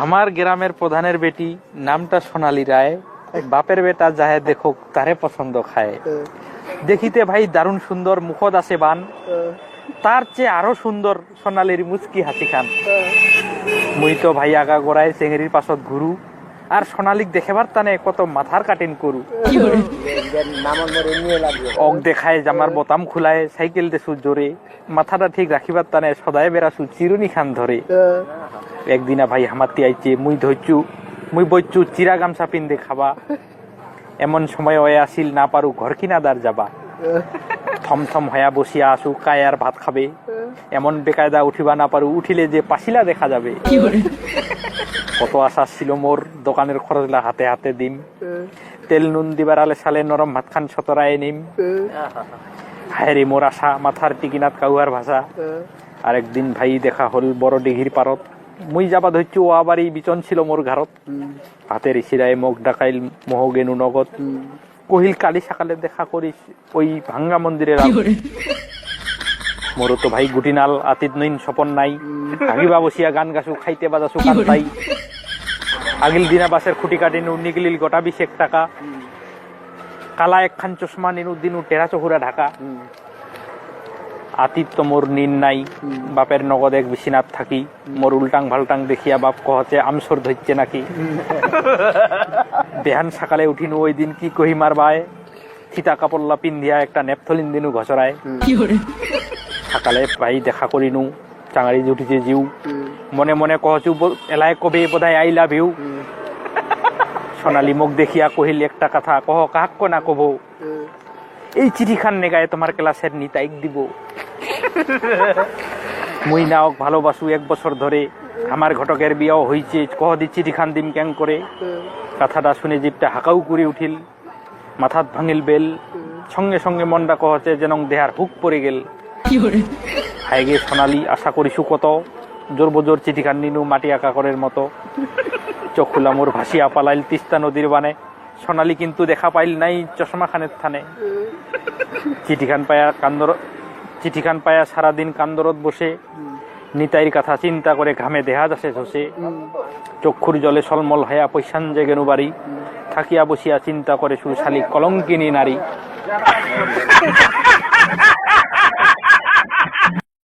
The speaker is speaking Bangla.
আমার গ্রামের প্রধানের বেটি নামটা সোনালী রায়, বাপের বেটা যাহে দেখো তারে পছন্দ খায়। দেখিতে ভাই দারুণ সুন্দর, মুখদ আছে বান, তার চেয়ে আরো সুন্দর সোনালীর মুচকি হাসি খান। মুই তো ভাই আগা গোড়ায় চেঙ্গির পাছত ঘুরু, আর সোনালীক দেখাবার টানে কত মাথার কাটিন করু। অক দেখায় জামার বোতাম খুলায়, সাইকেল দেছু জোরে, মাথাটা ঠিক রাখিবার টানে সদায় বেড়াছু চিরুনি খান ধরে। একদিনা ভাই হামাতি আইছে, মুই বইচু চিরা গামছা পিন্দে খাবা। এমন সময় হয়ে আসিল না পারু ঘর কিনাদার যাবা। থমথম হয়া বসিয়া আসু কায়ার ভাত খাবে, এমন বেকায়দা উঠিবা না পারু, উঠিলে যে পাশিলা দেখা যাবে। কত আশা ছিল মোর, দোকানের খরচলা হাতে হাতে দিম, তেল নুন দিবার আলে সালে নরম ভাত খান সতরায় নিম। হায়রে মোর আশা, মাথার টিকিনাত কাউয়ার ভাষা। আর একদিন ভাই দেখা হল বড় দিঘির পারত, মুই যাবা ধরছি ও আবার এই বিচন ছিল মোর ঘারত। হাতের ইশিরায় মুখ ডাকাইল মোহগেনু নগদ, কহিল কালি সকালে দেখা করিস ওই ভাঙ্গা মন্দিরের। মোর তো ভাই গুটিনাল আতিত নইন স্বপন নাই, আগিবা বসিয়া গান গাছু খাইতে বাজাছু কান পাই। আগিল দিনা বাসের খুঁটি কাটিনু, নিগলিল গোটা 20 টাকা, কালা একখান চশমা নিনু, দিনু টেরা চহুরা ঢাকা। আতিত তো মোর নিন নাই, বাপের নগদ এক বিছিনাত থাকি, মোর উল্টাং ভাল্টাং দেখিয়া বাপ কহছে আমসর ধরছে নাকি। বেহান সকালে উঠিনু, ওই দিন কি কহি মারবায়, থিতা কাপড়লা পিন্ধিয়া একটা নেপথলিন দিনু ঘসরায়। সকালে ভাই দেখা করিনু, চাঙারি জুটিছে জিউ, মনে মনে কহচু এলাই কবে বোধহয় আই লাভ ইউ। সোনালী মুখ দেখিয়া কহিল একটা কথা, কহ কাহাক না কব, এই চিঠিখান নেগায় তোমার ক্লাসের নিতাইক দিব। মুই নাওক ভালোবাসু 1 বছর ধরে, আমার ঘটকের বিয়াও হইছে, কহ দি চিঠিখান দিম ক্যাং করে। কথাটা শুনে জিপটা হাকাউ করে উঠিল, মাথাত ভাঙিল বেল, সঙ্গে সঙ্গে মনটা কহছে যেন দেহার হুক পড়ে গেল। হাইগে সোনালী আশা করিসু কত, জোর বজোর চিঠিখান নিনু মাটি আকাকরের মতো। চক্ষুলা মোর ভাসিয়া পালাইল তিস্তা নদীর বানে, সোনালী কিন্তু দেখা পাইল নাই চশমা খানের থানে। চিঠিখান পায়া সারাদিন কান্দরত বসে, নিতাইর কথা চিন্তা করে ঘামে দেহা যাচ্ছে ঝসে। চক্ষুর জলে সলমল হয়া পৈশান জেগেনু বাড়ি, থাকিয়া বসিয়া চিন্তা করে সুশালী কলঙ্কিনী নারী।